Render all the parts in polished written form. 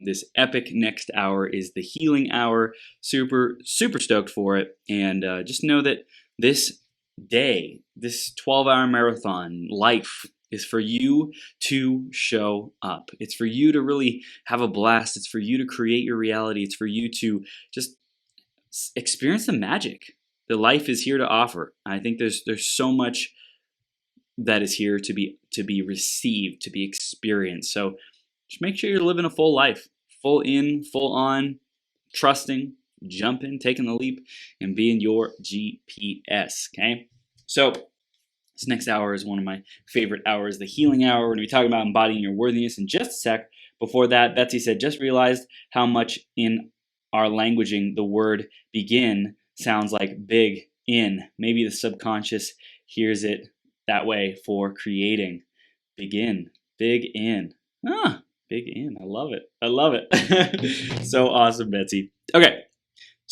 This epic next hour is the healing hour. Super, super stoked for it. And just know that this day, this 12-hour marathon life is for you to show up. It's for you to really have a blast. It's for you to create your reality. It's for you to just experience the magic that life is here to offer. I think there's so much that is here to be received, to be experienced. So just make sure you're living a full life, full in, full on, trusting, jumping, taking the leap, and being your GPS. Okay. So this next hour is one of my favorite hours, the healing hour. We're going to be talking about embodying your worthiness in just a sec. Before that, Betsy said, just realized how much in our languaging the word begin sounds like big in. Maybe the subconscious hears it that way for creating. Begin, big in. Big in. I love it. I love it. So awesome, Betsy. Okay.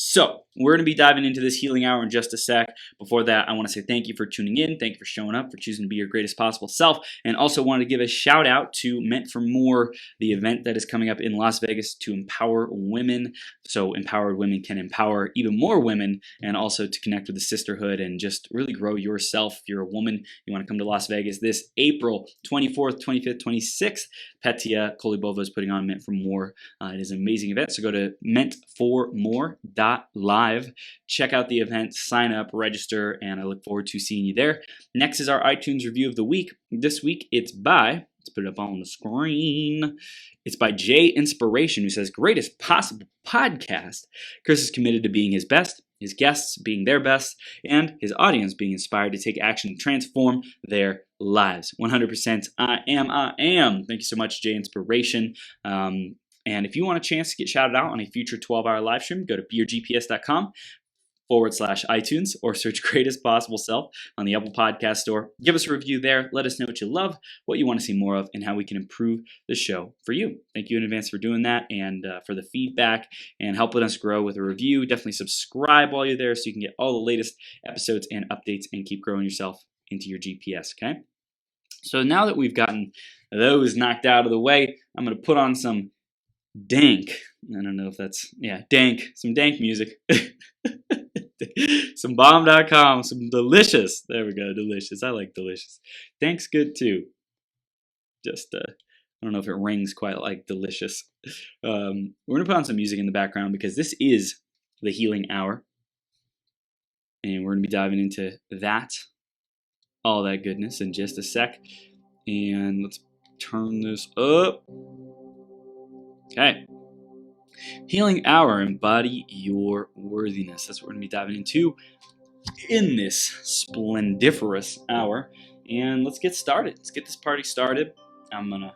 So we're going to be diving into this healing hour in just a sec. Before that, I want to say thank you for tuning in. Thank you for showing up, for choosing to be your greatest possible self. And also wanted to give a shout out to Meant for More, the event that is coming up in Las Vegas to empower women. So empowered women can empower even more women, and also to connect with the sisterhood and just really grow yourself. If you're a woman, you want to come to Las Vegas this April 24th, 25th, 26th. Petya Kolibova is putting on Meant for More. It is an amazing event. So go to mentformore.live. Check out the event, sign up, register, and I look forward to seeing you there. Next is our iTunes review of the week. This week it's by, let's put it up on the screen. It's by Jay Inspiration, who says, greatest possible podcast. Chris is committed to being his best, his guests being their best, and his audience being inspired to take action and transform their lives. 100% I am. Thank you so much, Jay Inspiration. And if you want a chance to get shouted out on a future 12-hour live stream, go to beyourgps.com/iTunes or search Greatest Possible Self on the Apple Podcast Store. Give us a review there. Let us know what you love, what you want to see more of, and how we can improve the show for you. Thank you in advance for doing that and for the feedback and helping us grow with a review. Definitely subscribe while you're there so you can get all the latest episodes and updates and keep growing yourself into your GPS, okay? So now that we've gotten those knocked out of the way, I'm going to put on some dank. I don't know if that's, dank. Some dank music. Some bomb.com. Some delicious. There we go. Delicious. I like delicious. Dank's good too. Just, I don't know if it rings quite like delicious. We're going to put on some music in the background because this is the healing hour. And we're going to be diving into that, all that goodness in just a sec. And let's turn this up. Okay. Healing hour, embody your worthiness. That's what we're going to be diving into in this splendiferous hour. And let's get started. Let's get this party started. I'm going to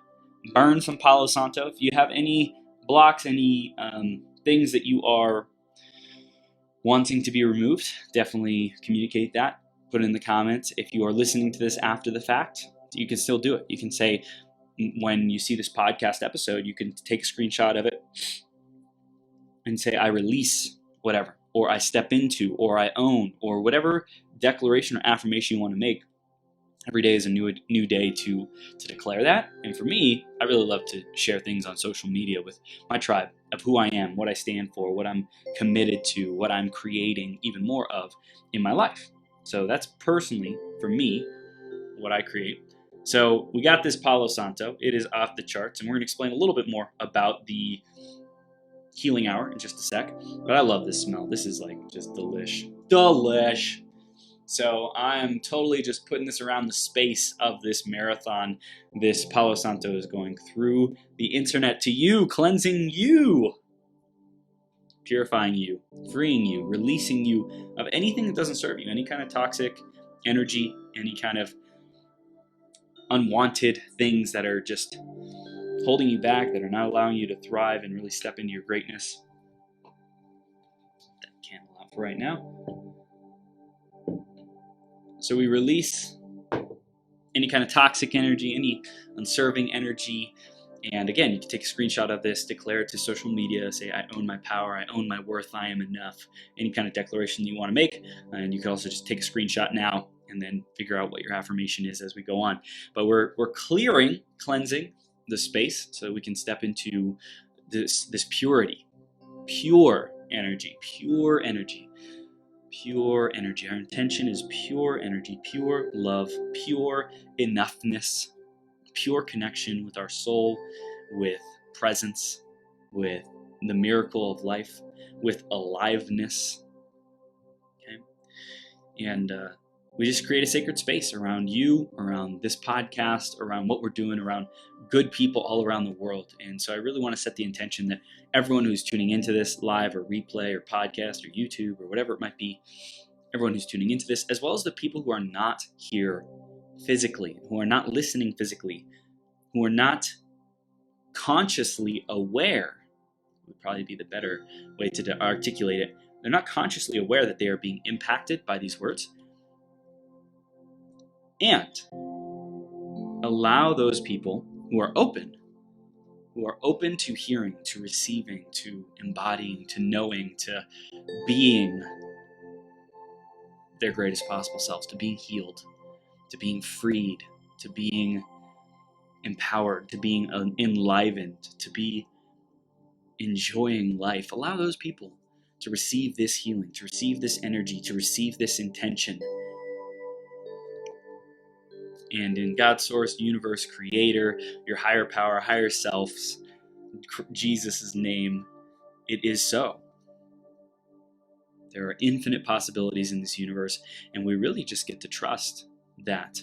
burn some Palo Santo. If you have any blocks, any things that you are wanting to be removed, definitely communicate that. Put it in the comments. If you are listening to this after the fact, you can still do it. You can say, when you see this podcast episode, you can take a screenshot of it and say, I release whatever, or I step into, or I own, or whatever declaration or affirmation you want to make. Every day is a new day to declare that. And for me, I really love to share things on social media with my tribe of who I am, what I stand for, what I'm committed to, what I'm creating even more of in my life. So that's personally, for me, what I create. So we got this Palo Santo. It is off the charts, and we're going to explain a little bit more about the healing hour in just a sec. But I love this smell. This is like just delish. So I'm totally just putting this around the space of this marathon. This Palo Santo is going through the internet to you, cleansing you, purifying you, freeing you, releasing you of anything that doesn't serve you, any kind of toxic energy, any kind of unwanted things that are just holding you back, that are not allowing you to thrive and really step into your greatness. That candle out for right now. So we release any kind of toxic energy, any unserving energy. And again, you can take a screenshot of this, declare it to social media, say, I own my power, I own my worth, I am enough. Any kind of declaration you want to make. And you can also just take a screenshot now and then figure out what your affirmation is as we go on. But we're cleansing the space so we can step into this purity, pure energy, pure energy, pure energy. Our intention is pure energy, pure love, pure enoughness, pure connection with our soul, with presence, with the miracle of life, with aliveness. Okay, and we just create a sacred space around you, around this podcast, around what we're doing, around good people all around the world. And so I really want to set the intention that everyone who's tuning into this live or replay or podcast or YouTube or whatever it might be, everyone who's tuning into this, as well as the people who are not here physically, who are not listening physically, who are not consciously aware, would probably be the better way to articulate it. They're not consciously aware that they are being impacted by these words. And allow those people who are open to hearing, to receiving, to embodying, to knowing, to being their greatest possible selves, to being healed, to being freed, to being empowered, to being enlivened, to be enjoying life. Allow those people to receive this healing, to receive this energy, to receive this intention. And in God's source, universe, creator, your higher power, higher selves, Jesus' name, it is so. There are infinite possibilities in this universe, and we really just get to trust that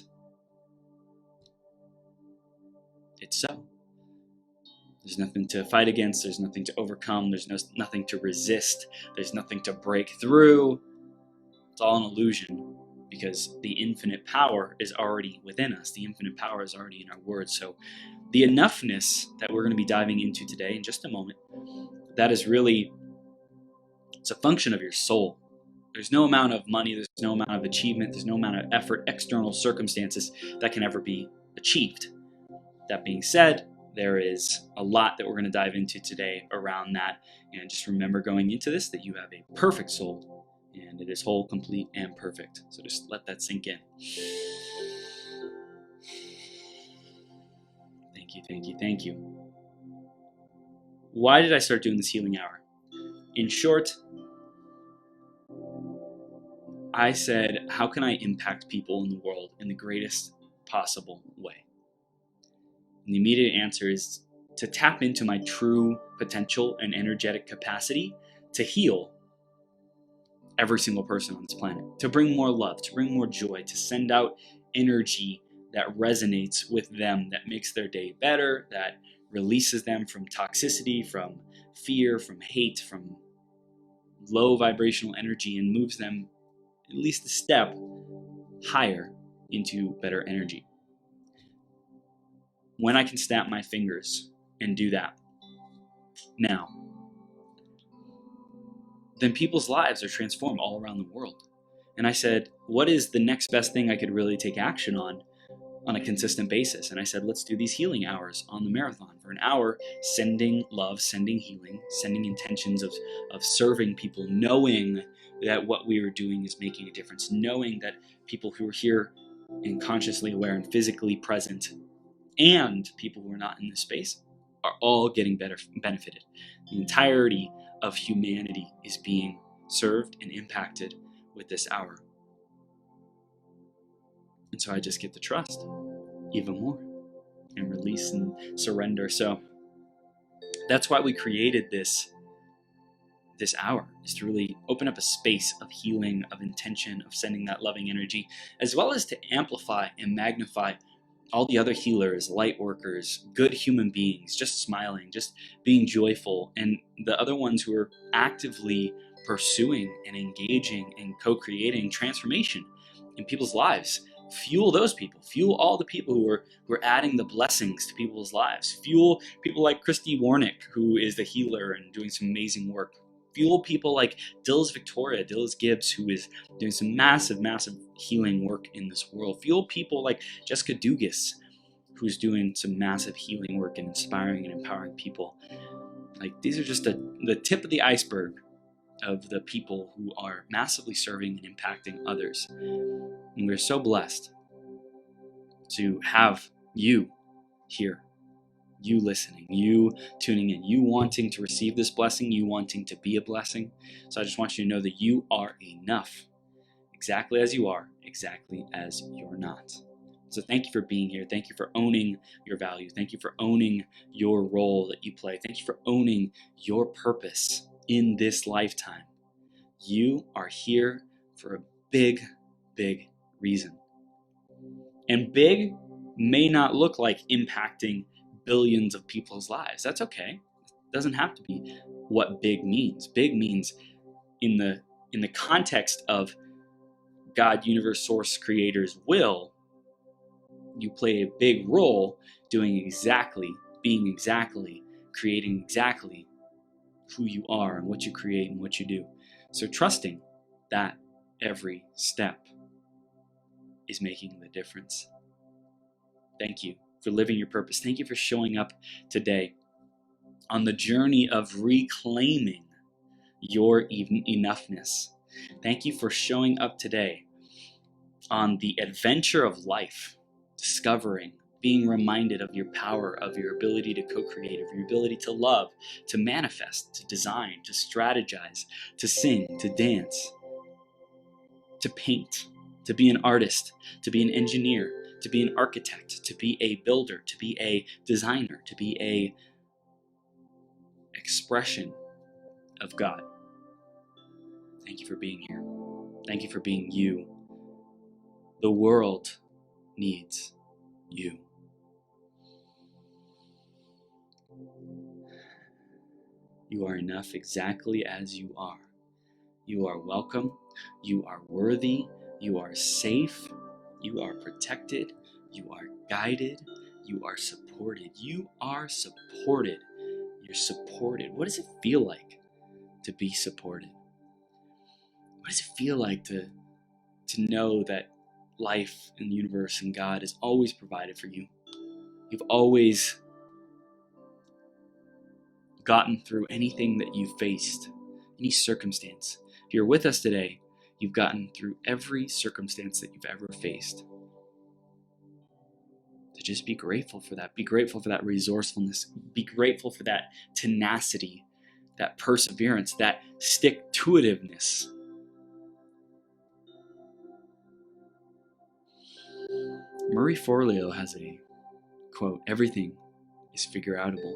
it's so. There's nothing to fight against, there's nothing to overcome, there's nothing to resist, there's nothing to break through. It's all an illusion, because the infinite power is already within us. The infinite power is already in our words. So the enoughness that we're going to be diving into today in just a moment, that is really, it's a function of your soul. There's no amount of money, there's no amount of achievement, there's no amount of effort, external circumstances that can ever be achieved. That being said, there is a lot that we're going to dive into today around that. And just remember going into this that you have a perfect soul, and it is whole, complete, and perfect. So just let that sink in. Thank you, thank you, thank you. Why did I start doing this healing hour? In short, I said, how can I impact people in the world in the greatest possible way? And the immediate answer is to tap into my true potential and energetic capacity to heal every single person on this planet, to bring more love, to bring more joy, to send out energy that resonates with them, that makes their day better, that releases them from toxicity, from fear, from hate, from low vibrational energy, and moves them at least a step higher into better energy. When I can snap my fingers and do that now, then people's lives are transformed all around the world. And I said, what is the next best thing I could really take action on a consistent basis? And I said, let's do these healing hours on the marathon for an hour, sending love, sending healing, sending intentions of serving people, knowing that what we were doing is making a difference, knowing that people who are here and consciously aware and physically present and people who are not in this space are all getting benefited. The entirety of humanity is being served and impacted with this hour. And so I just get to trust even more and release and surrender. So that's why we created this hour, is to really open up a space of healing, of intention, of sending that loving energy, as well as to amplify and magnify all the other healers, light workers, good human beings, just smiling, just being joyful, and the other ones who are actively pursuing and engaging and co-creating transformation in people's lives. Fuel those people. Fuel all the people who are adding the blessings to people's lives. Fuel people like Christy Warnick, who is the healer and doing some amazing work. Fuel people like Dills Gibbs, who is doing some massive, massive healing work in this world. Fuel people like Jessica Dugas, who's doing some massive healing work and inspiring and empowering people. Like, these are just the tip of the iceberg of the people who are massively serving and impacting others. And we're so blessed to have you here you listening, you tuning in, you wanting to receive this blessing, you wanting to be a blessing. So I just want you to know that you are enough, exactly as you are, exactly as you're not. So thank you for being here. Thank you for owning your value. Thank you for owning your role that you play. Thank you for owning your purpose in this lifetime. You are here for a big, big reason. And big may not look like impacting billions of people's lives. That's okay. It doesn't have to be what big means. Big means in the context of God, universe, source, creator's will, you play a big role doing exactly, being exactly, creating exactly who you are and what you create and what you do. So trusting that every step is making the difference. Thank you for living your purpose. Thank you for showing up today on the journey of reclaiming your enoughness. Thank you for showing up today on the adventure of life, discovering, being reminded of your power, of your ability to co-create, of your ability to love, to manifest, to design, to strategize, to sing, to dance, to paint, to be an artist, to be an engineer, to be an architect, to be a builder, to be a designer, to be a expression of God. Thank you for being here. Thank you for being you. The world needs you. You are enough exactly as you are. You are welcome. You are worthy. You are safe. You are protected. You are guided. You are supported. You are supported. You're supported. What does it feel like to be supported? What does it feel like to know that life and the universe and God has always provided for you? You've always gotten through anything that you faced, any circumstance. If you're with us today, you've gotten through every circumstance that you've ever faced. To just be grateful for that. Be grateful for that resourcefulness. Be grateful for that tenacity, that perseverance, that stick-to-itiveness. Marie Forleo has a quote, "Everything is figure-outable."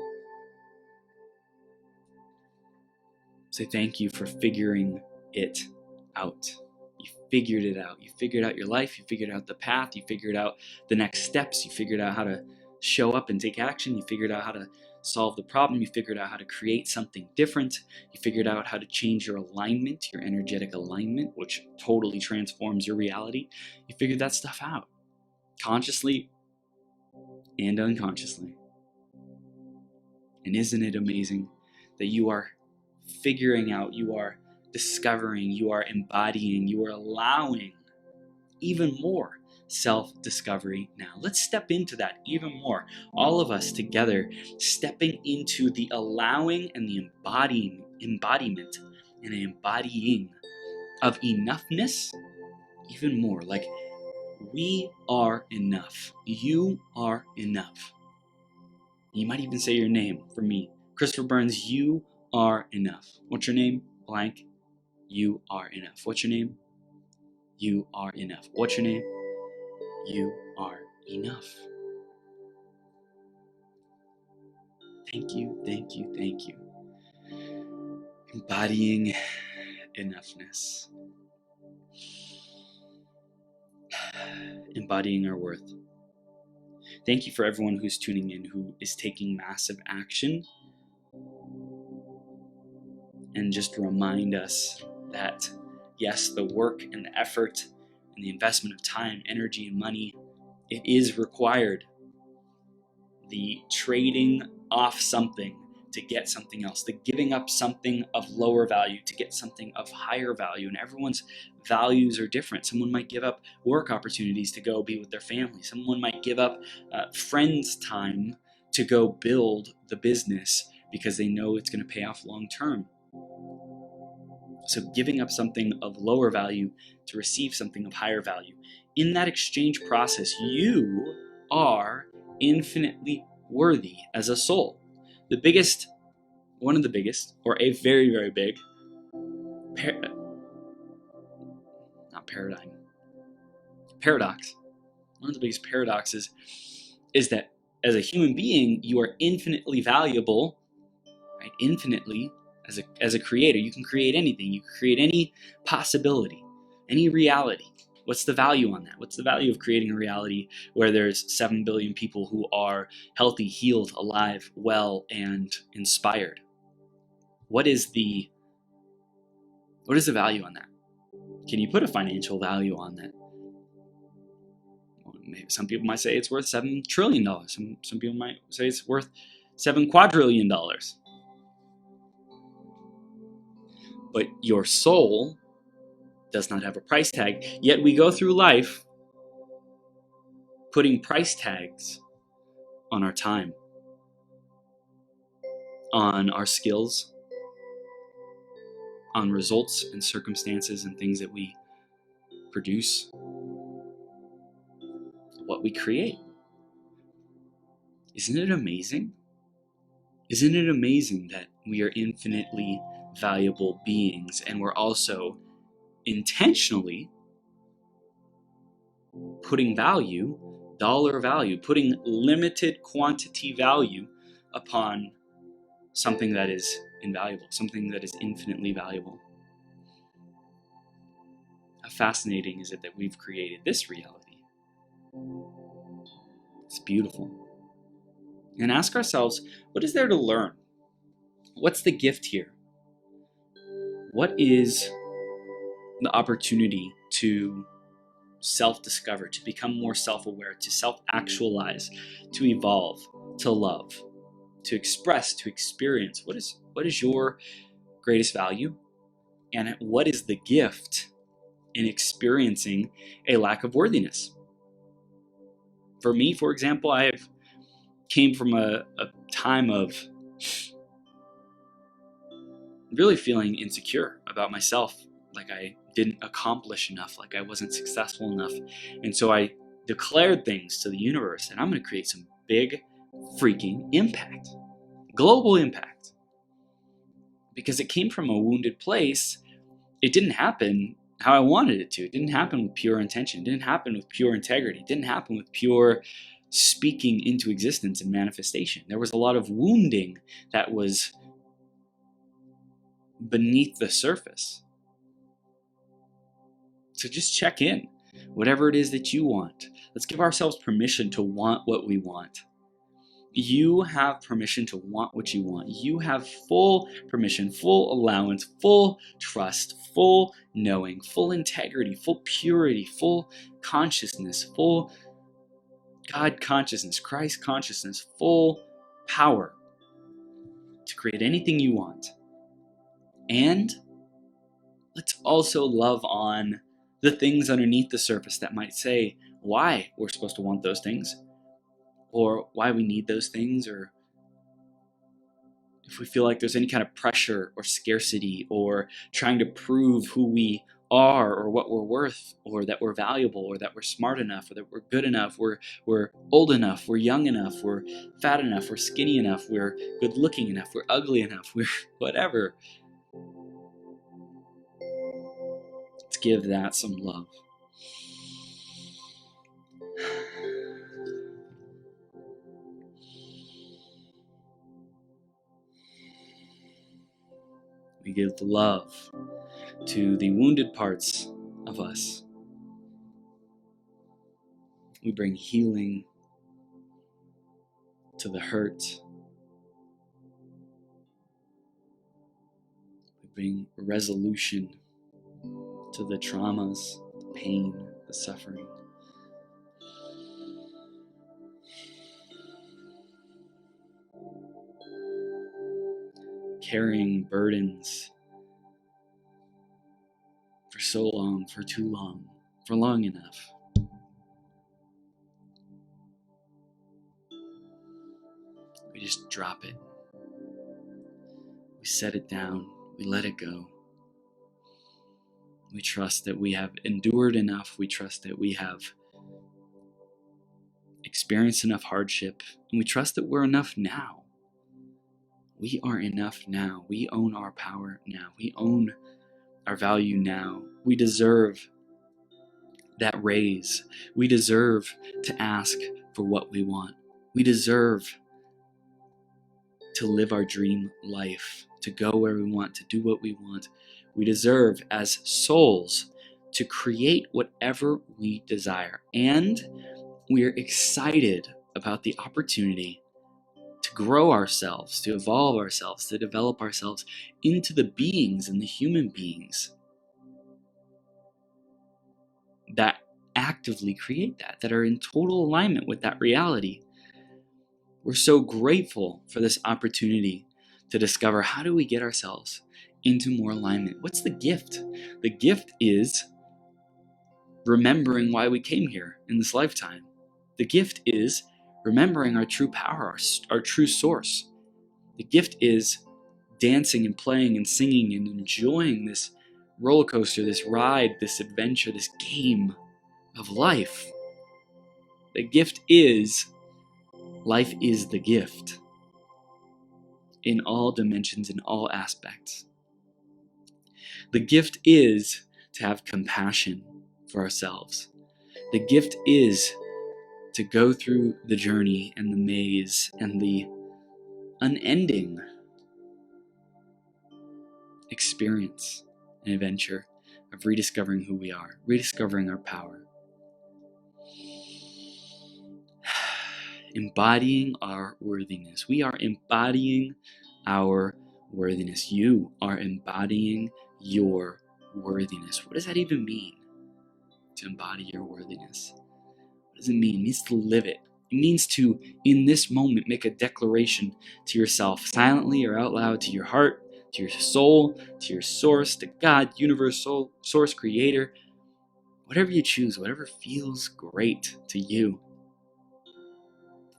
Say thank you for figuring it out. You figured it out. You figured out your life. You figured out the path. You figured out the next steps. You figured out how to show up and take action. You figured out how to solve the problem. You figured out how to create something different. You figured out how to change your alignment, your energetic alignment, which totally transforms your reality. You figured that stuff out, consciously and unconsciously. And isn't it amazing that you are figuring out, you are discovering, you are embodying, you are allowing even more self-discovery now. Let's step into that even more. All of us together stepping into the allowing and the embodiment and embodying of enoughness even more. Like, we are enough. You are enough. You might even say your name. For me, Christopher Burns, you are enough. What's your name? Blank. You are enough. What's your name? You are enough. What's your name? You are enough. Thank you, thank you, thank you. Embodying enoughness. Embodying our worth. Thank you for everyone who's tuning in, who is taking massive action. And just remind us that, yes, the work and the effort and the investment of time, energy, and money, it is required. The trading off something to get something else, the giving up something of lower value to get something of higher value. And everyone's values are different. Someone might give up work opportunities to go be with their family. Someone might give up friends' time to go build the business because they know it's going to pay off long term. So giving up something of lower value to receive something of higher value. In that exchange process, you are infinitely worthy as a soul. The biggest, one of the biggest, or a very, very big, paradox. One of the biggest paradoxes is that as a human being, you are infinitely valuable, right? Infinitely, as a creator, you can create anything. You can create any possibility, any reality. What's the value on that? What's the value of creating a reality where there's 7 billion people who are healthy, healed, alive, well, and inspired? What is the value on that? Can you put a financial value on that? Well, maybe some people might say it's worth $7 trillion. Some people might say it's worth $7 quadrillion. But your soul does not have a price tag. Yet we go through life putting price tags on our time, on our skills, on results and circumstances and things that we produce, what we create. Isn't it amazing? Isn't it amazing that we are infinitely valuable beings, and we're also intentionally putting value, dollar value, putting limited quantity value upon something that is invaluable, something that is infinitely valuable? How fascinating is it that we've created this reality? It's beautiful. And ask ourselves, what is there to learn? What's the gift here? What is the opportunity to self-discover, to become more self-aware, to self-actualize, to evolve, to love, to express, to experience? What is your greatest value? And what is the gift in experiencing a lack of worthiness? For me, for example, I have came from a time of really feeling insecure about myself, like I didn't accomplish enough, like I wasn't successful enough. And so I declared things to the universe, and I'm going to create some big freaking impact, global impact. Because it came from a wounded place, it didn't happen how I wanted it to. It didn't happen with pure intention. It didn't happen with pure integrity. It didn't happen with pure speaking into existence and manifestation. There was a lot of wounding that was beneath the surface. So just check in. Whatever it is that you want, let's give ourselves permission to want what we want. You have permission to want what you want. You have full permission, full allowance, full trust, full knowing, full integrity, full purity, full consciousness, full God consciousness, Christ consciousness, full power to create anything you want. And let's also love on the things underneath the surface that might say why we're supposed to want those things, or why we need those things, or if we feel like there's any kind of pressure or scarcity or trying to prove who we are or what we're worth, or that we're valuable, or that we're smart enough, or that we're good enough, we're old enough, we're young enough, we're fat enough, we're skinny enough, we're good looking enough, we're ugly enough, we're whatever. Let's give that some love. We give love to the wounded parts of us. We bring healing to the hurt. We bring resolution to the traumas, the pain, the suffering. Carrying burdens for so long, for too long, for long enough. We just drop it. We set it down. We let it go. We trust that we have endured enough. We trust that we have experienced enough hardship, and we trust that we're enough now. We are enough now. We own our power now. We own our value now. We deserve that raise. We deserve to ask for what we want. We deserve to live our dream life, to go where we want, to do what we want. We deserve, as souls, to create whatever we desire. And we're excited about the opportunity to grow ourselves, to evolve ourselves, to develop ourselves into the beings and the human beings that actively create that are in total alignment with that reality. We're so grateful for this opportunity to discover, how do we get ourselves into more alignment? What's the gift? The gift is remembering why we came here in this lifetime. The gift is remembering our true power, our true source. The gift is dancing and playing and singing and enjoying this roller coaster, this ride, this adventure, this game of life. The gift is, life is the gift in all dimensions, in all aspects. The gift is to have compassion for ourselves. The gift is to go through the journey and the maze and the unending experience and adventure of rediscovering who we are, rediscovering our power. Embodying our worthiness. We are embodying our worthiness. You are embodying your worthiness. What does that even mean? To embody your worthiness. What does it mean? It means to live it. It means to, in this moment, make a declaration to yourself, silently or out loud, to your heart, to your soul, to your source, to God, universe, soul, source, creator. Whatever you choose, whatever feels great to you.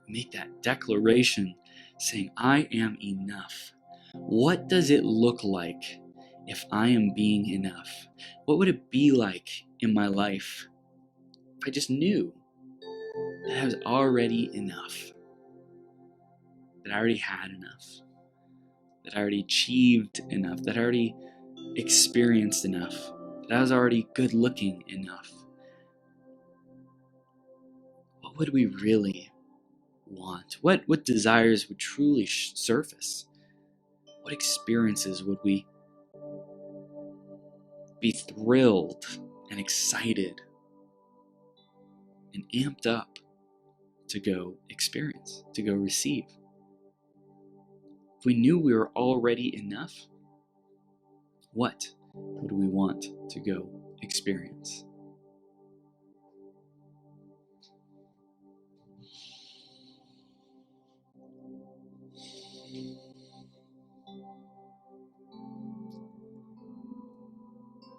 Make that declaration saying, I am enough. What does it look like if I am being enough? What would it be like in my life if I just knew that I was already enough? That I already had enough? That I already achieved enough? That I already experienced enough? That I was already good looking enough? What would we really want? What desires would truly surface? What experiences would we be thrilled and excited and amped up to go experience, to go receive? If we knew we were already enough, what would we want to go experience?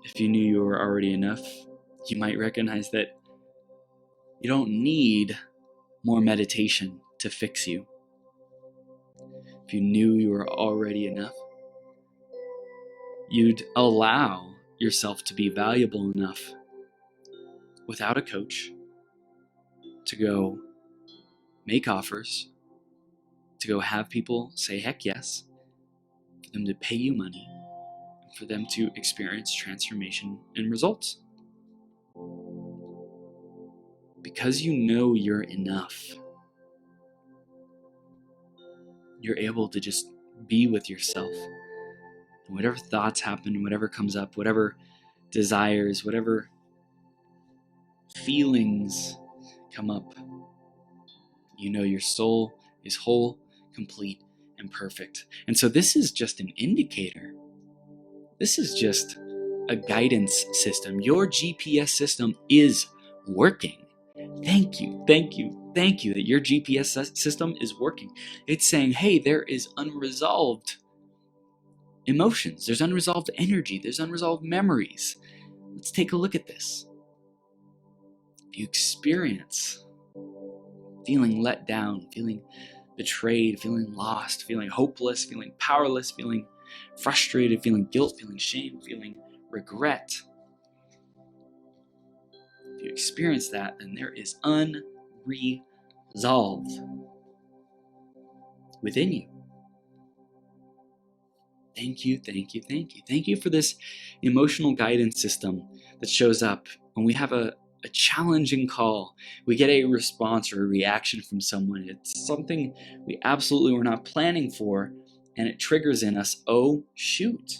If you knew you were already enough, you might recognize that you don't need more meditation to fix you. If you knew you were already enough, you'd allow yourself to be valuable enough without a coach to go make offers, to go have people say heck yes, for them to pay you money, for them to experience transformation and results. Because you know you're enough, you're able to just be with yourself. And whatever thoughts happen, whatever comes up, whatever desires, whatever feelings come up, you know your soul is whole, complete, and perfect. And so this is just an indicator. This is just a guidance system. Your GPS system is working. Thank you that your GPS system is working. It's saying, hey, there is unresolved emotions. There's unresolved energy. There's unresolved memories. Let's take a look at this. If you experience feeling let down, feeling betrayed, feeling lost, feeling hopeless, feeling powerless, feeling frustrated, feeling guilt, feeling shame, feeling regret, if you experience that, then there is unresolved resolved within you. Thank you, thank you, thank you. Thank you for this emotional guidance system that shows up when we have a challenging call. We get a response or a reaction from someone. It's something we absolutely were not planning for, and it triggers in us, oh shoot,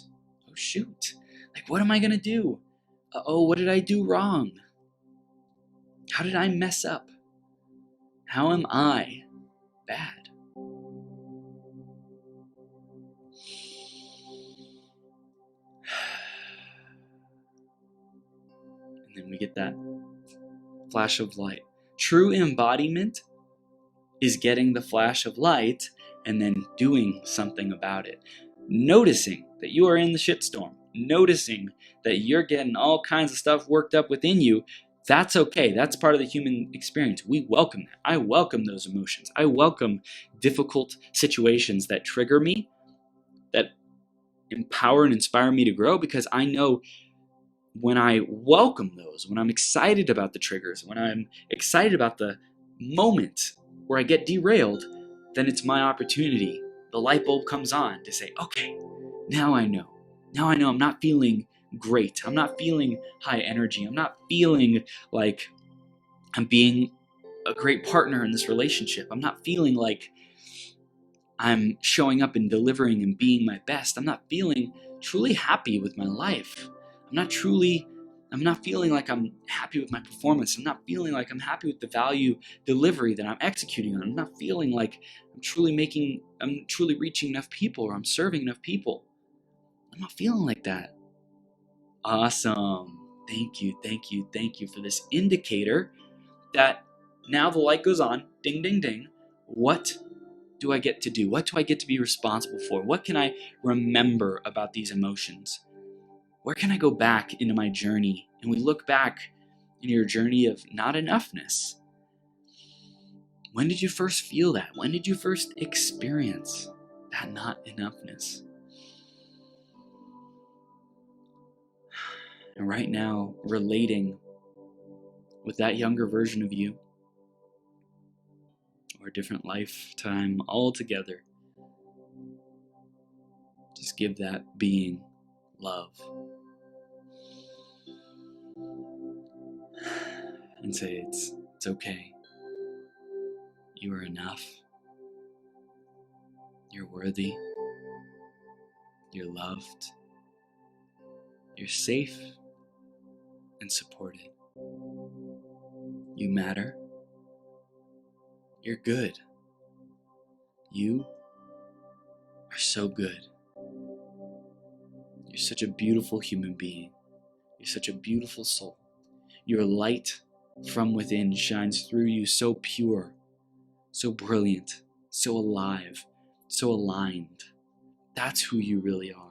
oh shoot. Like, what am I gonna do? Oh, what did I do wrong? How did I mess up? How am I bad? And then we get that flash of light. True embodiment is getting the flash of light and then doing something about it. Noticing that you are in the shitstorm. Noticing that you're getting all kinds of stuff worked up within you. That's okay. That's part of the human experience. We welcome that. I welcome those emotions. I welcome difficult situations that trigger me, that empower and inspire me to grow, because I know when I welcome those, when I'm excited about the triggers, when I'm excited about the moment where I get derailed, then it's my opportunity. The light bulb comes on to say, okay, now I know. Now I know I'm not feeling great. I'm not feeling high energy. I'm not feeling like I'm being a great partner in this relationship. I'm not feeling like I'm showing up and delivering and being my best. I'm not feeling truly happy with my life. I'm not feeling like I'm happy with my performance. I'm not feeling like I'm happy with the value delivery that I'm executing on. I'm not feeling like I'm truly reaching enough people, or I'm serving enough people. I'm not feeling like that. Awesome. Thank you, thank you, thank you for this indicator that now the light goes on. Ding, ding, ding. What do I get to do? What do I get to be responsible for? What can I remember about these emotions? Where can I go back into my journey? And we look back in your journey of not enoughness. When did you first feel that? When did you first experience that not enoughness? And right now, relating with that younger version of you, or a different lifetime altogether, just give that being love. And say it's okay. You are enough. You're worthy. You're loved. You're safe and supported. You matter. You're good. You are so good. You're such a beautiful human being. You're such a beautiful soul. Your light from within shines through you, so pure, so brilliant, so alive, so aligned. That's who you really are.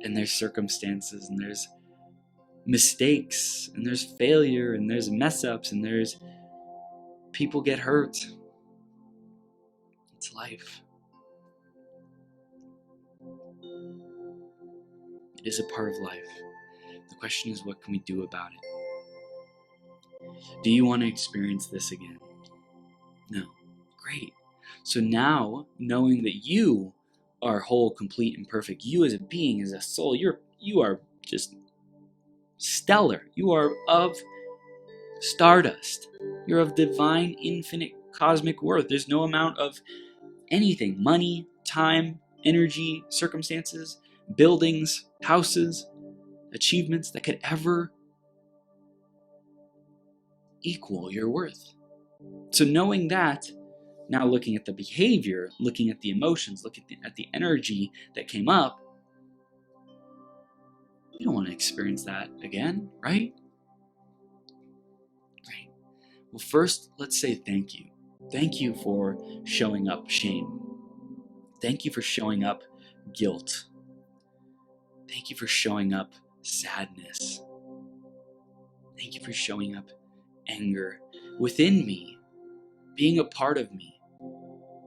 And there's circumstances, and there's mistakes, and there's failure, and there's mess ups, and there's people get hurt. It's life. It is a part of life. The question is, what can we do about it? Do you want to experience this again? No. Great. So now, knowing that you are whole, complete, and perfect, you as a being, as a soul, you are just stellar. You are of stardust. You're of divine, infinite, cosmic worth. There's no amount of anything, money, time, energy, circumstances, buildings, houses, achievements that could ever equal your worth. So knowing that, now looking at the behavior, looking at the emotions, looking at the energy that came up, you don't want to experience that again, right? Right. Well, first, let's say thank you. Thank you for showing up shame. Thank you for showing up guilt. Thank you for showing up sadness. Thank you for showing up anger within me, being a part of me.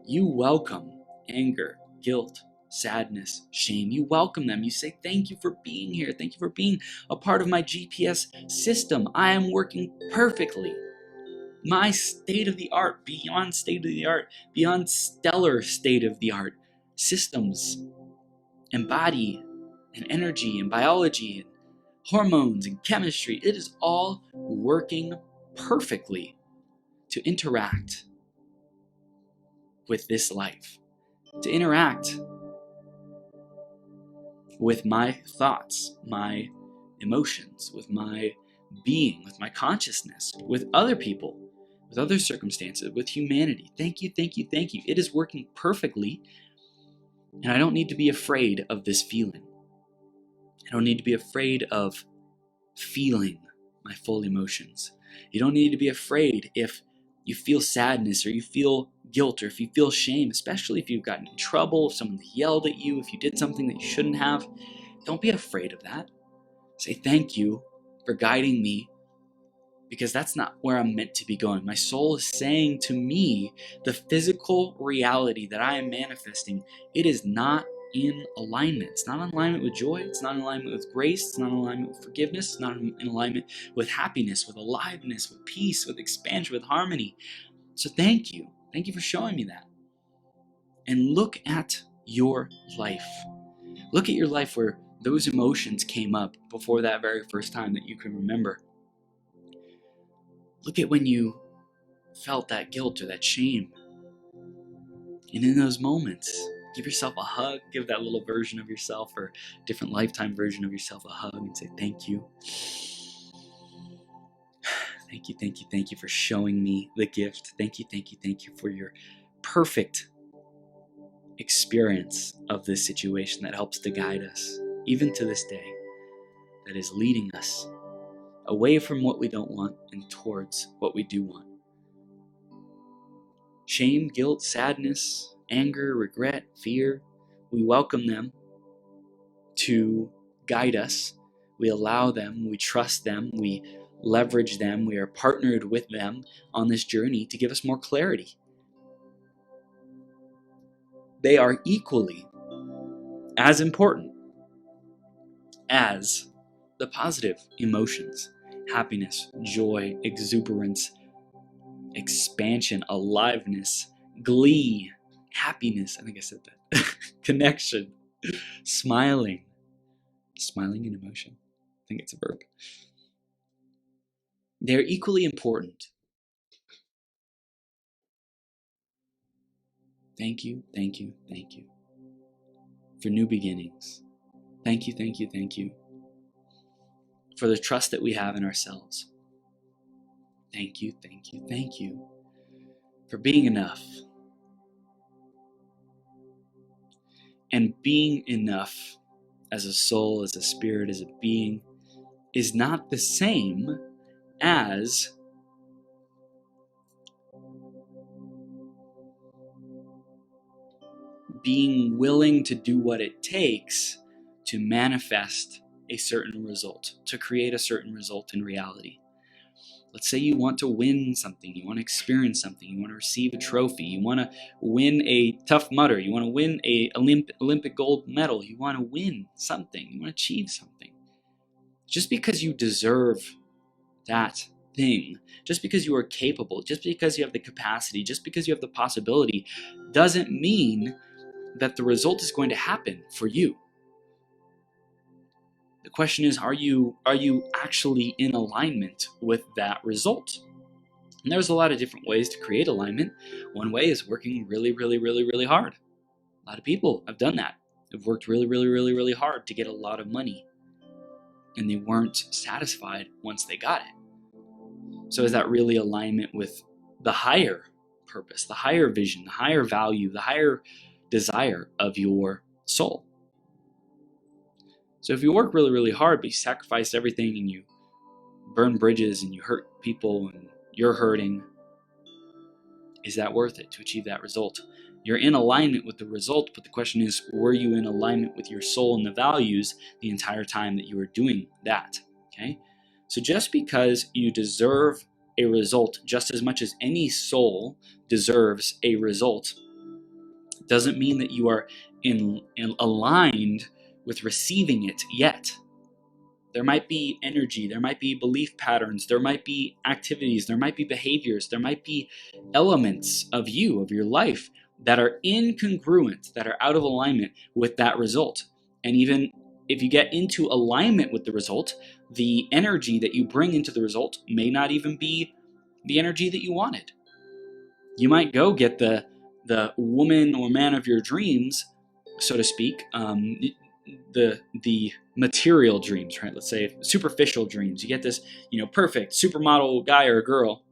You welcome anger, guilt, sadness, shame. You welcome them. You say, thank you for being here. Thank you for being a part of my GPS system. I am working perfectly. my state of the art, beyond state of the art, beyond stellar state of the art systems and body and energy and biology and hormones and chemistry. It is all working perfectly to interact with this life, to interact with my thoughts, my emotions, with my being, with my consciousness, with other people, with other circumstances, with humanity. Thank you, thank you, thank you. It is working perfectly, and I don't need to be afraid of this feeling. I don't need to be afraid of feeling my full emotions. You don't need to be afraid if you feel sadness or you feel guilt or if you feel shame, especially if you've gotten in trouble, if someone yelled at you, if you did something that you shouldn't have. Don't be afraid of that. Say thank you for guiding me, because that's not where I'm meant to be going. My soul is saying to me, the physical reality that I am manifesting, it is not in alignment. It's not in alignment with joy. It's not in alignment with grace. It's not in alignment with forgiveness. It's not in alignment with happiness, with aliveness, with peace, with expansion, with harmony. So thank you. Thank you for showing me that. And look at your life. Look at your life where those emotions came up before that very first time that you can remember. Look at when you felt that guilt or that shame. And in those moments, give yourself a hug, give that little version of yourself or different lifetime version of yourself a hug and say thank you. Thank you, thank you, thank you for showing me the gift. Thank you, thank you, thank you for your perfect experience of this situation that helps to guide us, even to this day, that is leading us away from what we don't want and towards what we do want. Shame, guilt, sadness, anger, regret, fear, we welcome them to guide us. We allow them, we trust them, we leverage them, we are partnered with them on this journey to give us more clarity. They are equally as important as the positive emotions, happiness, joy, exuberance, expansion, aliveness, glee, happiness, I think I said that, connection, smiling in emotion, I think it's a verb. They're equally important. Thank you, thank you, thank you for new beginnings. Thank you, thank you, thank you for the trust that we have in ourselves. Thank you, thank you, thank you for being enough. And being enough as a soul, as a spirit, as a being is not the same as being willing to do what it takes to manifest a certain result, to create a certain result in reality. Let's say you want to win something, you want to experience something, you want to receive a trophy, you want to win a Tough Mudder, you want to win a Olympic gold medal, you want to win something, you want to achieve something. Just because you deserve that thing, just because you are capable, just because you have the capacity, just because you have the possibility, doesn't mean that the result is going to happen for you. The question is, are you actually in alignment with that result? And there's a lot of different ways to create alignment. One way is working really, really, really, really hard. A lot of people have done that. They've worked really, really, really, really hard to get a lot of money, and they weren't satisfied once they got it. So is that really alignment with the higher purpose, the higher vision, the higher value, the higher desire of your soul? So if you work really, really hard, but you sacrifice everything and you burn bridges and you hurt people and you're hurting, is that worth it to achieve that result? You're in alignment with the result, but the question is, were you in alignment with your soul and the values the entire time that you were doing that? Okay? So just because you deserve a result just as much as any soul deserves a result doesn't mean that you are in aligned with receiving it yet. There might be energy, there might be belief patterns, there might be activities, there might be behaviors, there might be elements of you, of your life, that are incongruent, that are out of alignment with that result. And even if you get into alignment with the result, the energy that you bring into the result may not even be the energy that you wanted. You might go get the woman or man of your dreams, so to speak, the material dreams, right? Let's say superficial dreams. You get this, perfect supermodel guy or girl.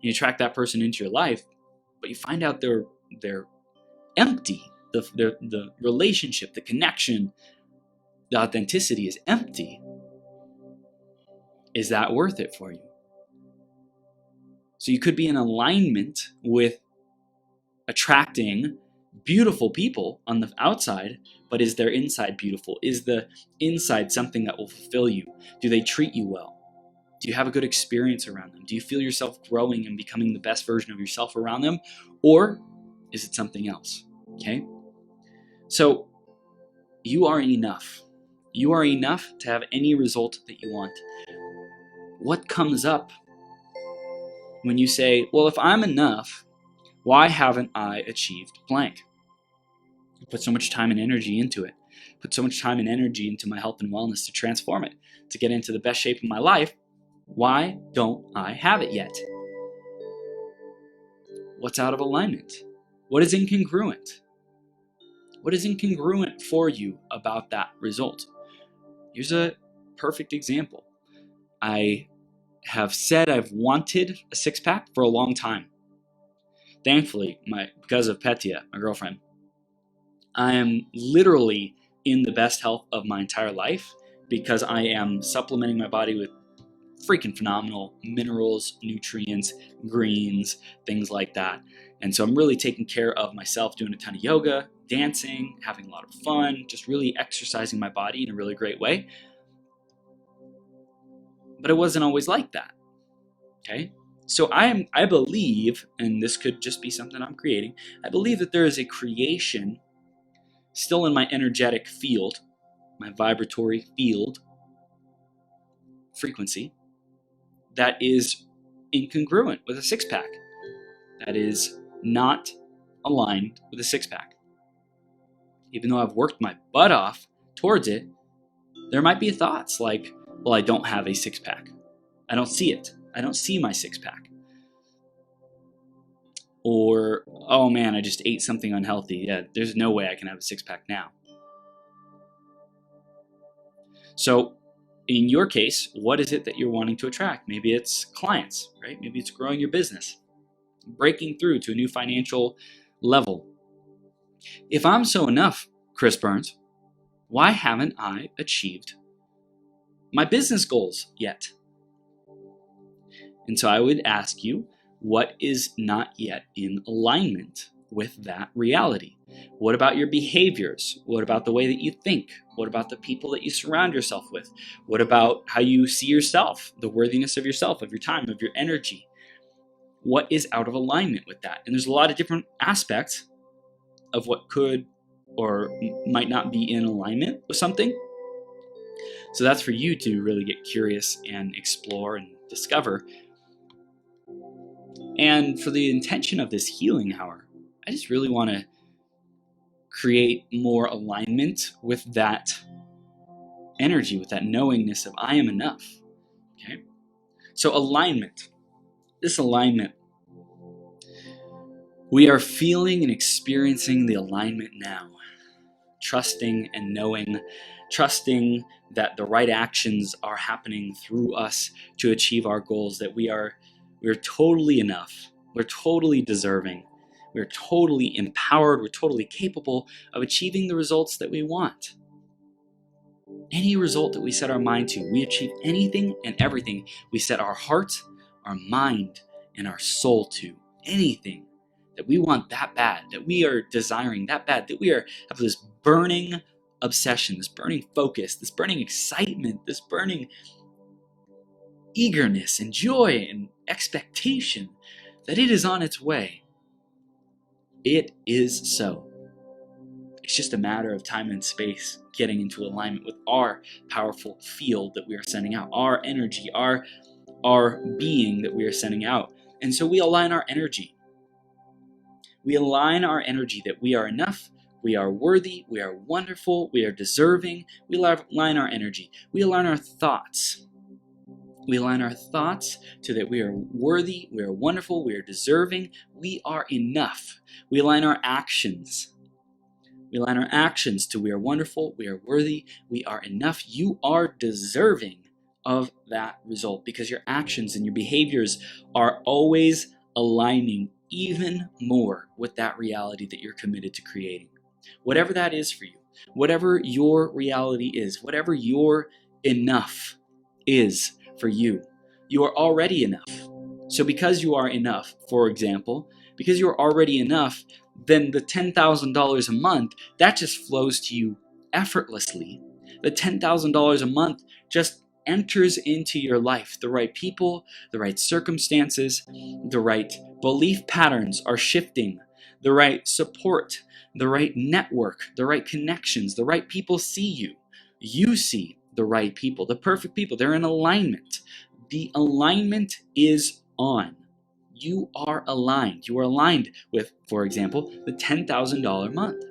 You attract that person into your life, but you find out they're empty. The relationship, the connection, the authenticity is empty. Is that worth it for you? So you could be in alignment with attracting beautiful people on the outside, but is their inside beautiful? Is the inside something that will fulfill you? Do they treat you well? Do you have a good experience around them? Do you feel yourself growing and becoming the best version of yourself around them? Or is it something else? Okay? So you are enough. You are enough to have any result that you want. What comes up when you say, well, if I'm enough, why haven't I achieved blank? I put so much time and energy into it. Put so much time and energy into my health and wellness to transform it, to get into the best shape of my life. Why don't I have it yet? What's out of alignment? What is incongruent? What is incongruent for you about that result? Here's a perfect example. I have said I've wanted a six-pack for a long time. Thankfully, because of Petya, my girlfriend, I am literally in the best health of my entire life because I am supplementing my body with freaking phenomenal minerals, nutrients, greens, things like that. And so I'm really taking care of myself, doing a ton of yoga, dancing, having a lot of fun, just really exercising my body in a really great way. But it wasn't always like that. Okay? So I believe, and this could just be something I'm creating, I believe that there is a creation still in my energetic field, my vibratory field, frequency, that is incongruent with a six-pack, that is not aligned with a six-pack. Even though I've worked my butt off towards it, there might be thoughts like, well, I don't have a six-pack. I don't see it. I don't see my six-pack. Or, oh man, I just ate something unhealthy. Yeah, there's no way I can have a six-pack now. So in your case, what is it that you're wanting to attract? Maybe it's clients, right? Maybe it's growing your business, breaking through to a new financial level. If I'm so enough, Chris Burns, why haven't I achieved my business goals yet? And so I would ask you, what is not yet in alignment with that reality? What about your behaviors? What about the way that you think? What about the people that you surround yourself with? What about how you see yourself, the worthiness of yourself, of your time, of your energy? What is out of alignment with that? And there's a lot of different aspects of what could or might not be in alignment with something. So that's for you to really get curious and explore and discover. And for the intention of this healing hour, I just really want to create more alignment with that energy, with that knowingness of I am enough. Okay? So alignment. This alignment. We are feeling and experiencing the alignment now. Trusting and knowing, trusting that the right actions are happening through us to achieve our goals, that we're totally enough. We're totally deserving. We're totally empowered. We're totally capable of achieving the results that we want. Any result that we set our mind to, we achieve anything and everything we set our heart, our mind, and our soul to. Anything that we want that bad, that we are desiring that bad, that we have this burning obsession, this burning focus, this burning excitement, this burning eagerness and joy and expectation that it is on its way. It is so. It's just a matter of time and space getting into alignment with our powerful field that we are sending out, our energy, our being that we are sending out. And so we align our energy. We align our energy that we are enough, we are worthy, we are wonderful, we are deserving. We align our energy. We align our thoughts. We align our thoughts to that we are worthy, we are wonderful, we are deserving, we are enough. We align our actions. We align our actions to we are wonderful, we are worthy, we are enough. You are deserving of that result because your actions and your behaviors are always aligning even more with that reality that you're committed to creating. Whatever that is for you, whatever your reality is, whatever your enough is for you, you are already enough. So because you are enough, for example, because you're already enough, then the $10,000 a month, that just flows to you effortlessly. The $10,000 a month just enters into your life. The right people, the right circumstances, the right belief patterns are shifting, the right support, the right network, the right connections, the right people see you. You see the right people, the perfect people. They're in alignment. The alignment is on. You are aligned. You are aligned with, for example, the $10,000 month.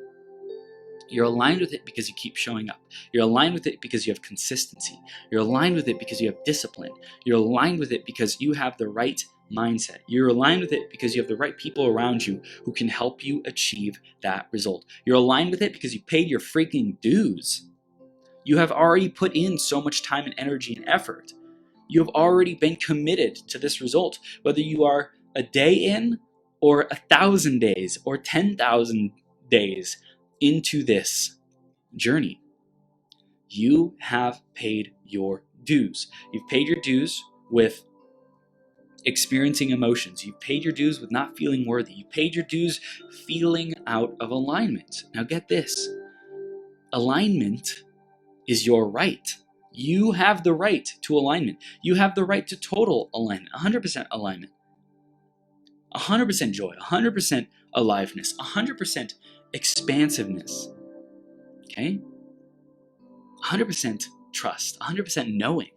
You're aligned with it because you keep showing up. You're aligned with it because you have consistency. You're aligned with it because you have discipline. You're aligned with it because you have the right mindset. You're aligned with it because you have the right people around you who can help you achieve that result. You're aligned with it because you paid your freaking dues. You have already put in so much time and energy and effort. You have already been committed to this result, whether you are a day in or 1,000 days or 10,000 days into this journey. You have paid your dues. You've paid your dues with experiencing emotions. You've paid your dues with not feeling worthy. You paid your dues feeling out of alignment. Now get this. Alignment is your right. You have the right to alignment. You have the right to total alignment, 100% alignment, 100% joy, 100% aliveness, 100% expansiveness, okay? 100% trust, 100% knowing.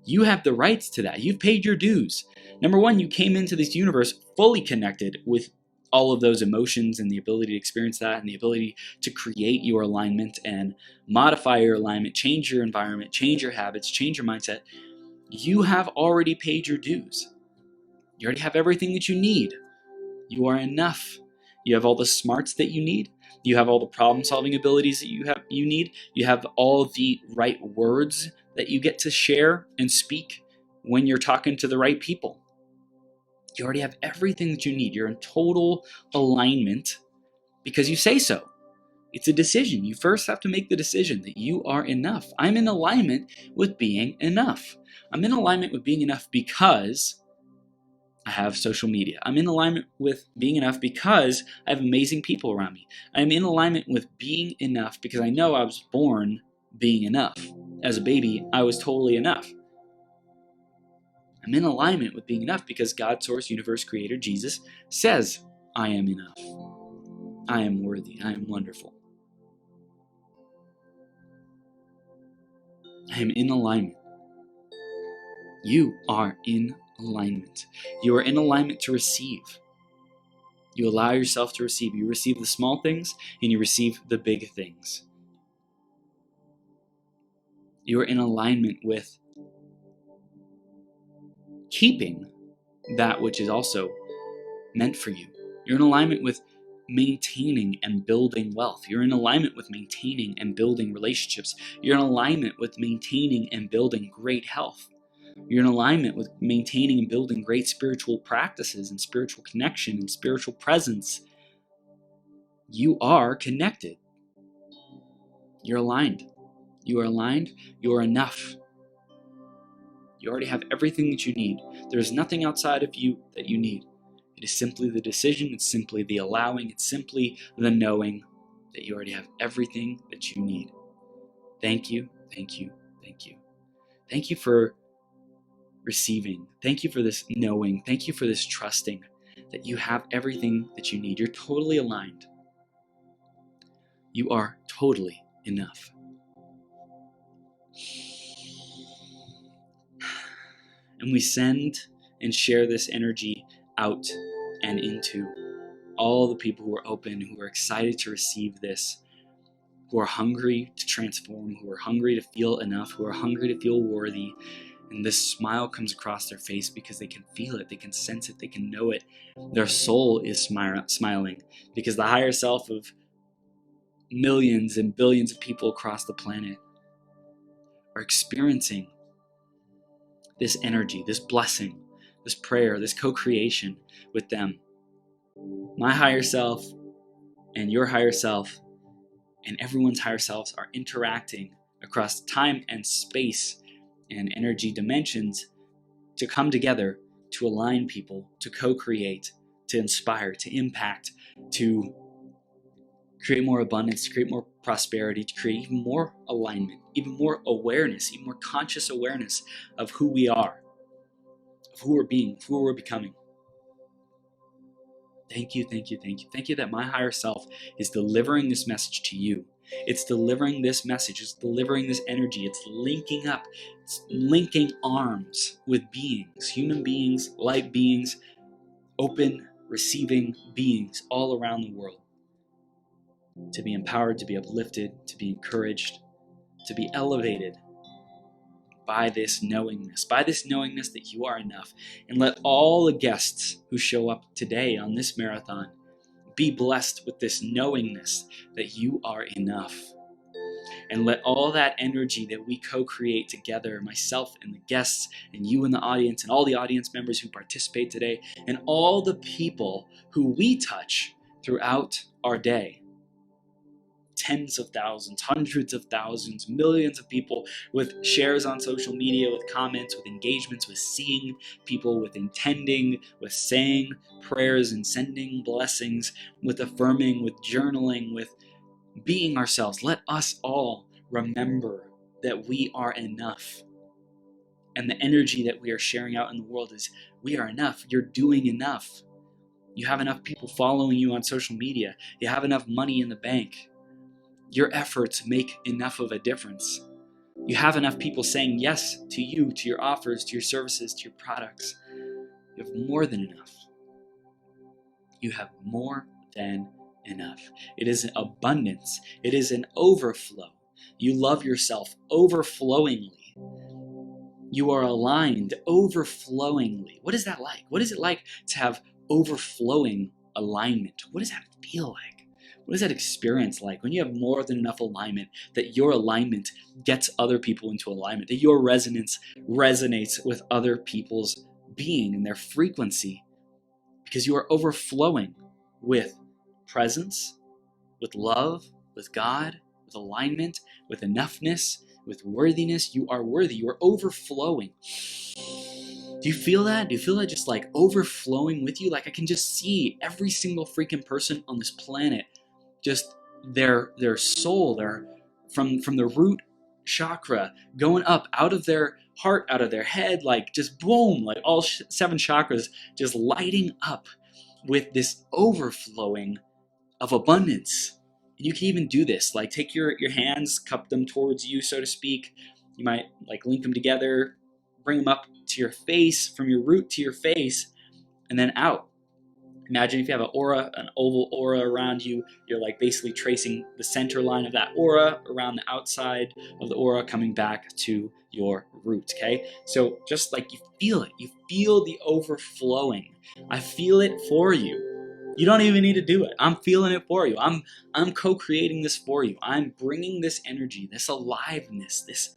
You have the rights to that. You've paid your dues. Number one, you came into this universe fully connected with all of those emotions and the ability to experience that and the ability to create your alignment and modify your alignment, change your environment, change your habits, change your mindset. You have already paid your dues. You already have everything that you need. You are enough. You have all the smarts that you need. You have all the problem-solving abilities that you need. You have all the right words that you get to share and speak when you're talking to the right people. You already have everything that you need. You're in total alignment because you say so. It's a decision. You first have to make the decision that you are enough. I'm in alignment with being enough. I'm in alignment with being enough because I have social media. I'm in alignment with being enough because I have amazing people around me. I'm in alignment with being enough because I know I was born being enough. As a baby, I was totally enough. I'm in alignment with being enough because God, Source, Universe, Creator, Jesus says, I am enough. I am worthy. I am wonderful. I am in alignment. You are in alignment. You are in alignment to receive. You allow yourself to receive. You receive the small things and you receive the big things. You are in alignment with keeping that which is also meant for you. You're in alignment with maintaining and building wealth. You're in alignment with maintaining and building relationships. You're in alignment with maintaining and building great health. You're in alignment with maintaining and building great spiritual practices and spiritual connection and spiritual presence. You are connected. You're aligned. You are aligned. You are enough. You already have everything that you need. There is nothing outside of you that you need. It is simply the decision. It's simply the allowing. It's simply the knowing that you already have everything that you need. Thank you. Thank you. Thank you. Thank you for receiving. Thank you for this knowing. Thank you for this trusting that you have everything that you need. You're totally aligned. You are totally enough. And we send and share this energy out and into all the people who are open, who are excited to receive this, who are hungry to transform, who are hungry to feel enough, who are hungry to feel worthy. And this smile comes across their face because they can feel it, they can sense it, they can know it. Their soul is smiling because the higher self of millions and billions of people across the planet are experiencing this energy, this blessing, this prayer, this co-creation with them. My higher self and your higher self and everyone's higher selves are interacting across time and space and energy dimensions to come together, to align people, to co-create, to inspire, to impact, to create more abundance, to create more prosperity, to create even more alignment, even more awareness, even more conscious awareness of who we are, of who we're being, of who we're becoming. Thank you, thank you, thank you. Thank you that my higher self is delivering this message to you. It's delivering this message. It's delivering this energy. It's linking up. It's linking arms with beings, human beings, light beings, open, receiving beings all around the world. To be empowered, to be uplifted, to be encouraged, to be elevated by this knowingness that you are enough. And let all the guests who show up today on this marathon be blessed with this knowingness that you are enough. And let all that energy that we co-create together, myself and the guests and you in the audience and all the audience members who participate today and all the people who we touch throughout our day, tens of thousands, hundreds of thousands, millions of people with shares on social media, with comments, with engagements, with seeing people, with intending, with saying prayers and sending blessings, with affirming, with journaling, with being ourselves. Let us all remember that we are enough. And the energy that we are sharing out in the world is we are enough. You're doing enough. You have enough people following you on social media. You have enough money in the bank. Your efforts make enough of a difference. You have enough people saying yes to you, to your offers, to your services, to your products. You have more than enough. You have more than enough. It is an abundance. It is an overflow. You love yourself overflowingly. You are aligned overflowingly. What is that like? What is it like to have overflowing alignment? What does that feel like? What is that experience like when you have more than enough alignment, that your alignment gets other people into alignment, that your resonance resonates with other people's being and their frequency, because you are overflowing with presence, with love, with God, with alignment, with enoughness, with worthiness. You are worthy. You are overflowing. Do you feel that? Do you feel that just like overflowing with you? Like I can just see every single freaking person on this planet, just their soul, their from the root chakra going up out of their heart, out of their head, like just boom, like all 7 chakras just lighting up with this overflowing of abundance. And you can even do this, like take your hands, cup them towards you, so to speak. You might like link them together, bring them up to your face, from your root to your face, and then out. Imagine if you have an aura, an oval aura around you, you're like basically tracing the center line of that aura around the outside of the aura, coming back to your root, okay? So just like you feel it, you feel the overflowing. I feel it for you. You don't even need to do it. I'm feeling it for you. I'm co-creating this for you. I'm bringing this energy, this aliveness, this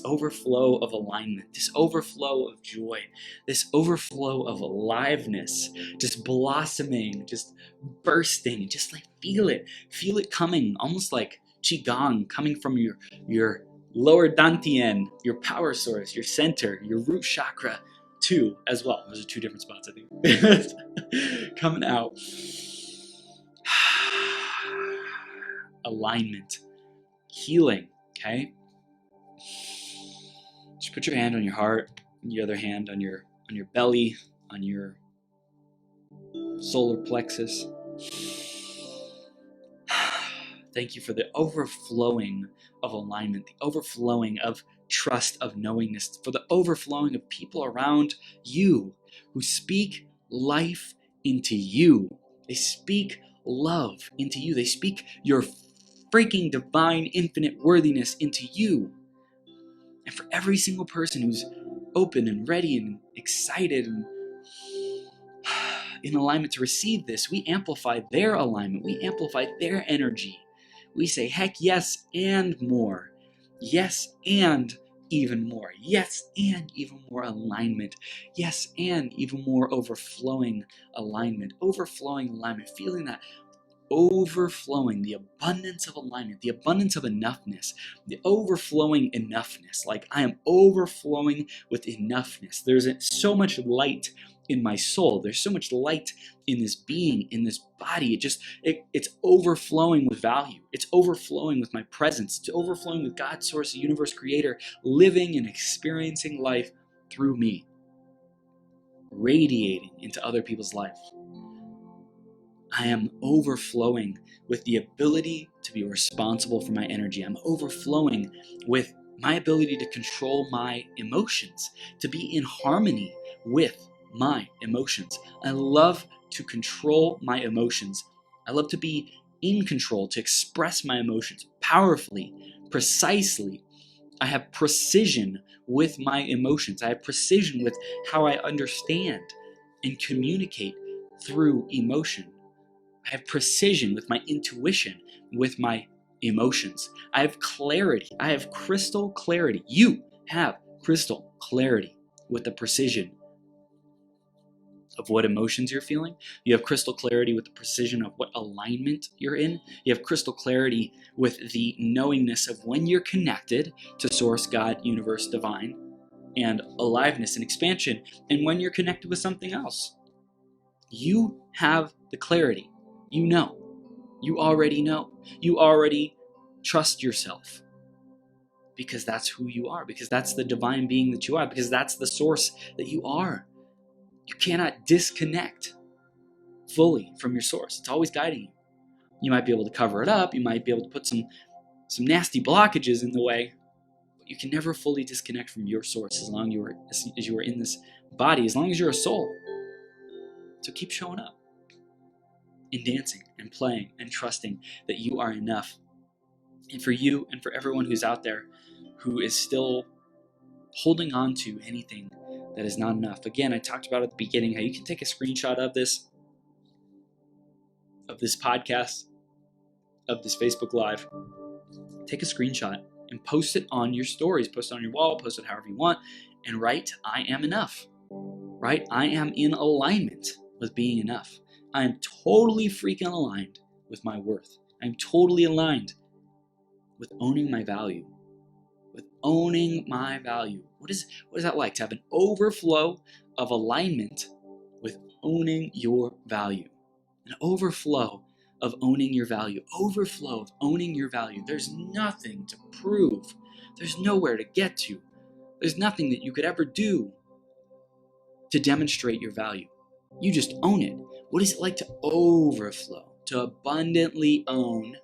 overflow of alignment, this overflow of joy, this overflow of aliveness, just blossoming, just bursting, just like feel it coming, almost like qigong coming from your lower dantian, your power source, your center, your root chakra too, as well. Those are 2 different spots, I think. Coming out. Alignment, healing, okay? Just put your hand on your heart, and your other hand on your belly, on your solar plexus. Thank you for the overflowing of alignment, the overflowing of trust, of knowingness, for the overflowing of people around you who speak life into you. They speak love into you. They speak your freaking divine infinite worthiness into you. And for every single person who's open and ready and excited and in alignment to receive this, we amplify their alignment. We amplify their energy. We say, heck yes and more. Yes and even more. Yes and even more alignment. Yes and even more overflowing alignment. Overflowing alignment. Feeling that overflowing, the abundance of alignment, the abundance of enoughness, the overflowing enoughness. Like I am overflowing with enoughness. There's so much light in my soul. There's so much light in this being, in this body. It's overflowing with value. It's overflowing with my presence. It's overflowing with God, source, the universe, creator, living and experiencing life through me, radiating into other people's life. I am overflowing with the ability to be responsible for my energy. I'm overflowing with my ability to control my emotions, to be in harmony with my emotions. I love to control my emotions. I love to be in control, to express my emotions powerfully, precisely. I have precision with my emotions. I have precision with how I understand and communicate through emotion. I have precision with my intuition, with my emotions. I have clarity. I have crystal clarity. You have crystal clarity with the precision of what emotions you're feeling. You have crystal clarity with the precision of what alignment you're in. You have crystal clarity with the knowingness of when you're connected to Source, God, Universe, Divine, and aliveness and expansion, and when you're connected with something else. You have the clarity. You know. You already know. You already trust yourself because that's who you are, because that's the divine being that you are, because that's the source that you are. You cannot disconnect fully from your source. It's always guiding you. You might be able to cover it up. You might be able to put some nasty blockages in the way, but you can never fully disconnect from your source as long as you are in this body, as long as you're a soul. So keep showing up and dancing and playing and trusting that you are enough. And for you and for everyone who's out there who is still holding on to anything that is not enough. Again, I talked about at the beginning how you can take a screenshot of this podcast, of this Facebook Live. Take a screenshot and post it on your stories, post it on your wall, post it however you want, and write, I am enough. Right? I am in alignment with being enough. I am totally freaking aligned with my worth. I'm totally aligned with owning my value. With owning my value. What is that like to have an overflow of alignment with owning your value? An overflow of owning your value. Overflow of owning your value. There's nothing to prove. There's nowhere to get to. There's nothing that you could ever do to demonstrate your value. You just own it. What is it like to overflow? To abundantly own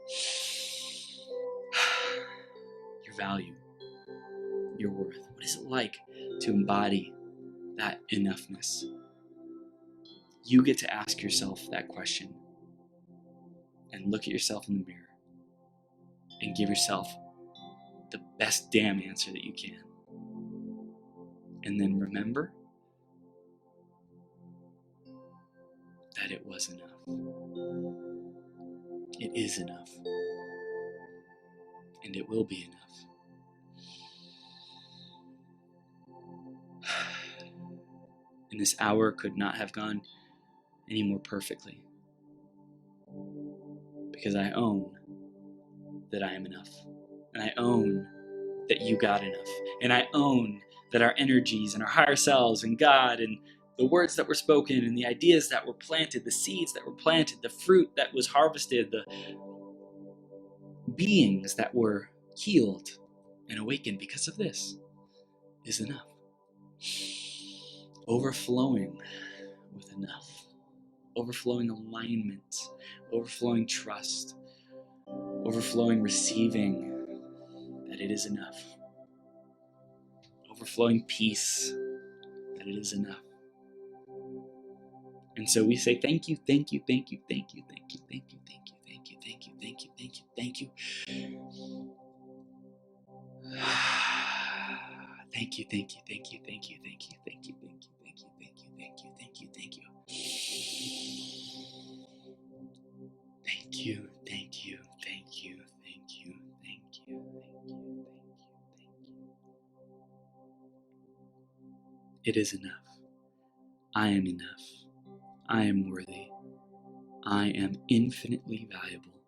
your value, your worth? What is it like to embody that enoughness? You get to ask yourself that question and look at yourself in the mirror and give yourself the best damn answer that you can. And then remember that it was enough. It is enough. And it will be enough. And this hour could not have gone any more perfectly. Because I own that I am enough. And I own that you got enough. And I own that our energies and our higher selves and God and the words that were spoken and the ideas that were planted, the seeds that were planted, the fruit that was harvested, the beings that were healed and awakened because of this is enough. Overflowing with enough. Overflowing alignment. Overflowing trust. overflowing receiving that it is enough, overflowing peace that it is enough. And so we say thank you, thank you, thank you, thank you, thank you, thank you, thank you, thank you, thank you, thank you, thank you, thank you. Thank you, thank you, thank you, thank you, thank you, thank you, thank you, thank you, thank you, thank you, thank you, thank you. Thank you, thank you, thank you, thank you, thank you, thank you, thank you. It is enough. I am enough. I am worthy. I am infinitely valuable.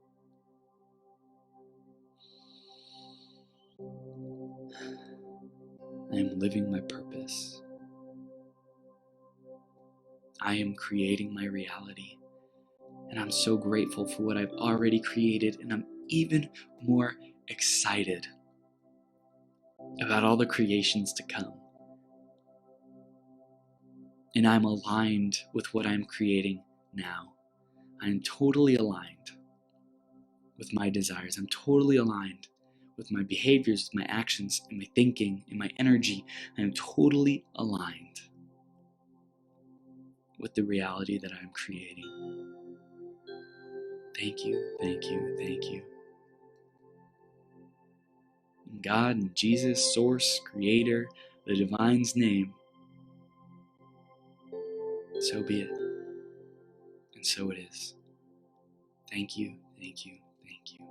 I am living my purpose. I am creating my reality. And I'm so grateful for what I've already created, and I'm even more excited about all the creations to come. And I'm aligned with what I'm creating now. I'm totally aligned with my desires. I'm totally aligned with my behaviors, with my actions, and my thinking, and my energy. I'm totally aligned with the reality that I'm creating. Thank you, thank you, thank you. In God and Jesus, Source, Creator, the Divine's name, so be it. And so it is. Thank you, thank you, thank you.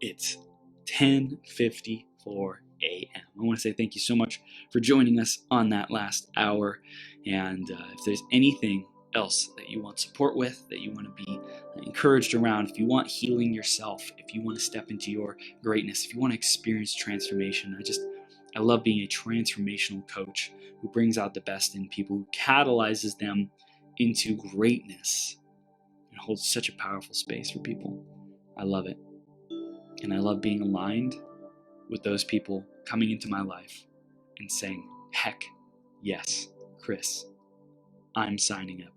It's 10:54 a.m. I want to say thank you so much for joining us on that last hour. And if there's anything else that you want support with, that you want to be encouraged around, if you want healing yourself, if you want to step into your greatness, if you want to experience transformation, I love being a transformational coach who brings out the best in people, who catalyzes them into greatness and holds such a powerful space for people. I love it. And I love being aligned with those people coming into my life and saying, heck yes, Chris, I'm signing up.